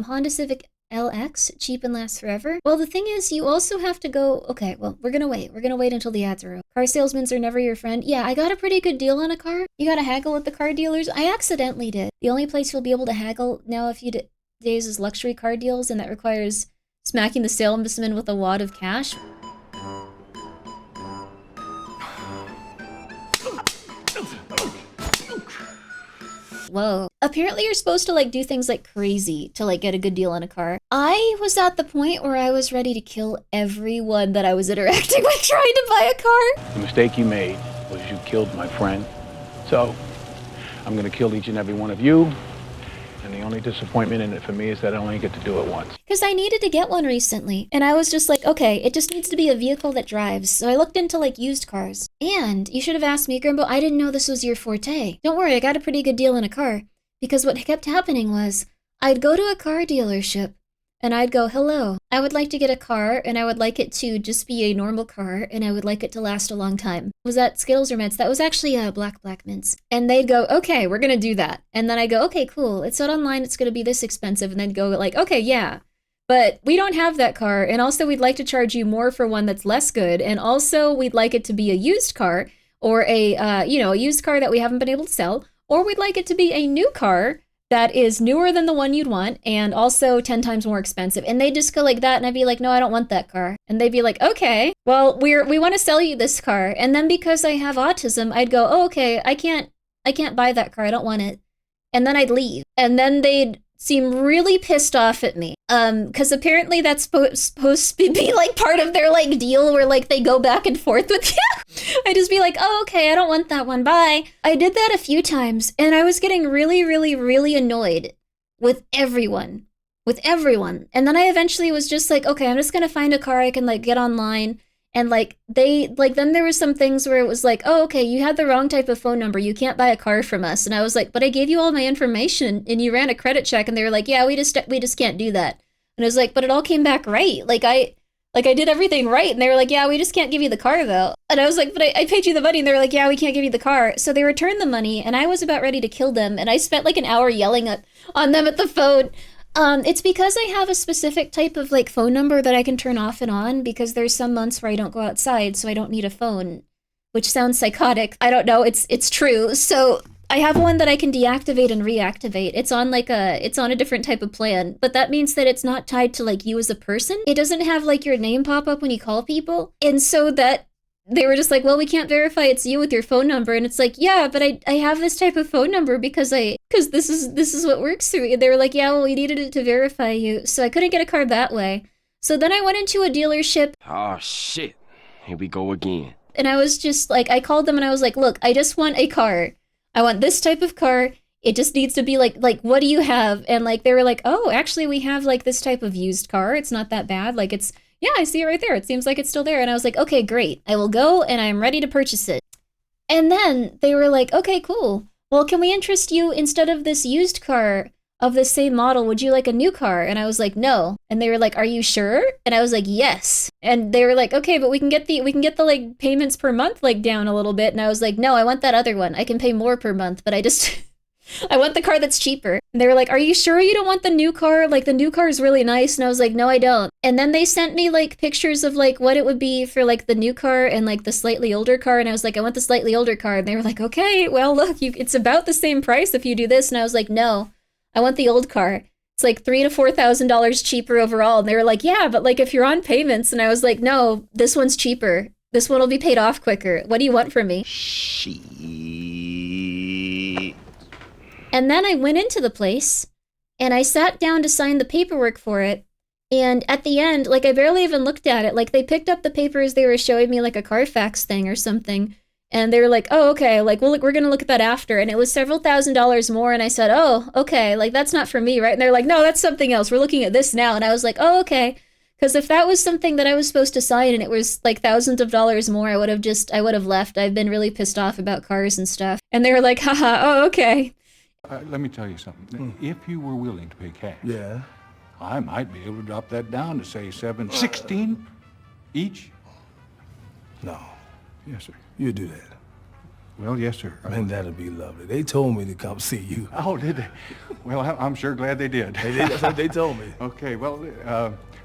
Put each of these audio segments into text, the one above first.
Honda Civic LX, cheap and lasts forever. Well, the thing is, you also have to go, okay, well, we're gonna wait. We're gonna wait until the ads are over. Car salesmen are never your friend. Yeah, I got a pretty good deal on a car. You gotta haggle at the car dealers. I accidentally did. The only place you'll be able to haggle now a few days is luxury car deals, and that requires smacking the salesman with a wad of cash. Whoa. Apparently you're supposed to like do things like crazy to like get a good deal on a car. I was at the point where I was ready to kill everyone that I was interacting with trying to buy a car. The mistake you made was you killed my friend. So I'm gonna kill each and every one of you. And the only disappointment in it for me is that I only get to do it once. Because I needed to get one recently. And I was just like, okay, it just needs to be a vehicle that drives. So I looked into like used cars. And you should have asked me, Grimbo, I didn't know this was your forte. Don't worry, I got a pretty good deal on a car. Because what kept happening was, I'd go to a car dealership and I'd go, hello, I would like to get a car and I would like it to just be a normal car and I would like it to last a long time. Was that Skittles or Mints? That was actually Black Mints. And they'd go, okay, we're gonna do that. And then I go, okay, cool. It said online it's gonna be this expensive. And they'd go like, okay, yeah, but we don't have that car. And also we'd like to charge you more for one that's less good. And also we'd like it to be a used car or a used car that we haven't been able to sell. Or we'd like it to be a new car that is newer than the one you'd want and also 10 times more expensive. And they just go like that and I'd be like, no, I don't want that car. And they'd be like, okay, well, we want to sell you this car. And then because I have autism, I'd go, oh, okay, I can't buy that car. I don't want it. And then I'd leave. And then they'd seem really pissed off at me. Because apparently that's supposed to be like part of their like deal where like they go back and forth with you. I'd just be like, oh, okay, I don't want that one, bye. I did that a few times and I was getting really, really, really annoyed with everyone. And then I eventually was just like, okay, I'm just gonna find a car I can like get online. And like then there was some things where it was like, oh, okay, you had the wrong type of phone number. You can't buy a car from us. And I was like, but I gave you all my information and you ran a credit check. And they were like, yeah, we just can't do that. And I was like, but it all came back right. Like I did everything right. And they were like, yeah, we just can't give you the car though. And I was like, but I paid you the money. And they were like, yeah, we can't give you the car. So they returned the money and I was about ready to kill them. And I spent like an hour yelling on them at the phone. It's because I have a specific type of like phone number that I can turn off and on because there's some months where I don't go outside, so I don't need a phone, which sounds psychotic. I don't know, it's true. So I have one that I can deactivate and reactivate. It's on a different type of plan, but that means that it's not tied to like you as a person. It doesn't have like your name pop up when you call people. And so that they were just like, well, we can't verify it's you with your phone number. And it's like, yeah, but I have this type of phone number because this is what works through it. They were like, yeah, well, we needed it to verify you. So I couldn't get a car that way. So then I went into a dealership. Oh, shit. Here we go again. And I was just like, I called them and I was like, look, I just want a car. I want this type of car. It just needs to be like, what do you have? And like, they were like, oh, actually we have like this type of used car. It's not that bad. Like yeah, I see it right there. It seems like it's still there. And I was like, okay, great. I will go and I'm ready to purchase it. And then they were like, okay, cool. Well, can we interest you instead of this used car of the same model? Would you like a new car? And I was like, no. And they were like, are you sure? And I was like, yes. And they were like, okay, but we can get the like payments per month like down a little bit. And I was like, no, I want that other one. I can pay more per month, but I want the car that's cheaper. And they were like, are you sure you don't want the new car? Like the new car is really nice. And I was like, no, I don't. And then they sent me like pictures of like what it would be for like the new car and like the slightly older car. And I was like, I want the slightly older car. And they were like, okay, well, look, it's about the same price if you do this. And I was like, no, I want the old car. It's like $3,000 to $4,000 cheaper overall. And they were like, yeah, but like if you're on payments. And I was like, no, this one's cheaper. This one will be paid off quicker. What do you want from me? Shit. And then I went into the place and I sat down to sign the paperwork for it. And at the end, like I barely even looked at it. Like they picked up the papers, they were showing me like a Carfax thing or something. And they were like, oh, okay, like, well, we're going to look at that after. And it was several $1,000s more. And I said, oh, okay, like that's not for me, right? And they're like, no, that's something else. We're looking at this now. And I was like, oh, okay. Because if that was something that I was supposed to sign and it was like thousands of dollars more, I would have left. I've been really pissed off about cars and stuff. And they were like, haha, oh, okay. Let me tell you something. If you were willing to pay cash, Yeah. I might be able to drop that down to say 716 each. No. Yes, sir. You do that. Well, yes, sir. Man, that'd be lovely. They told me to come see you. Oh, did they? Well, I'm sure glad they did. That's what they told me. Okay, well,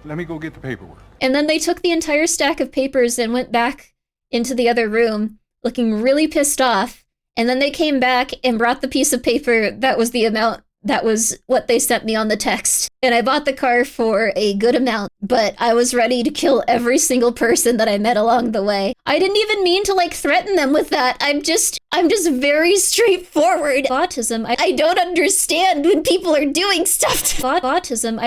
let me go get the paperwork. And then they took the entire stack of papers and went back into the other room, looking really pissed off. And then they came back and brought the piece of paper that was the amount, that was what they sent me on the text. And I bought the car for a good amount, but I was ready to kill every single person that I met along the way. I didn't even mean to like threaten them with that. I'm just very straightforward. Autism, I don't understand when people are doing stuff to autism.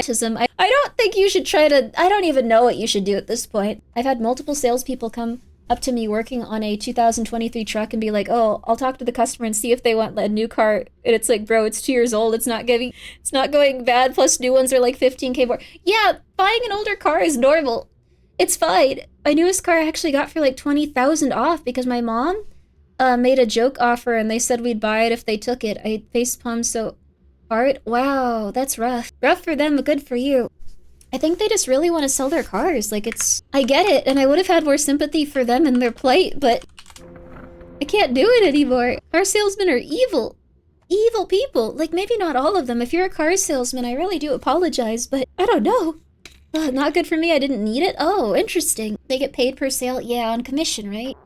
I don't think you should try to, I don't even know what you should do at this point. I've had multiple salespeople come up to me working on a 2023 truck and be like, oh, I'll talk to the customer and see if they want a new car. And it's like, bro, it's 2 years old. It's not going bad. Plus new ones are like 15K more. Yeah, buying an older car is normal. It's fine. My newest car I actually got for like 20,000 off because my mom made a joke offer and they said we'd buy it if they took it. I facepalmed so hard. Wow, that's rough. Rough for them, but good for you. I think they just really want to sell their cars. Like, I get it, and I would have had more sympathy for them and their plight, but I can't do it anymore. Car salesmen are evil. Evil people. Like, maybe not all of them. If you're a car salesman, I really do apologize, but I don't know. Not good for me. I didn't need it. Oh, interesting. They get paid per sale. Yeah, on commission, right?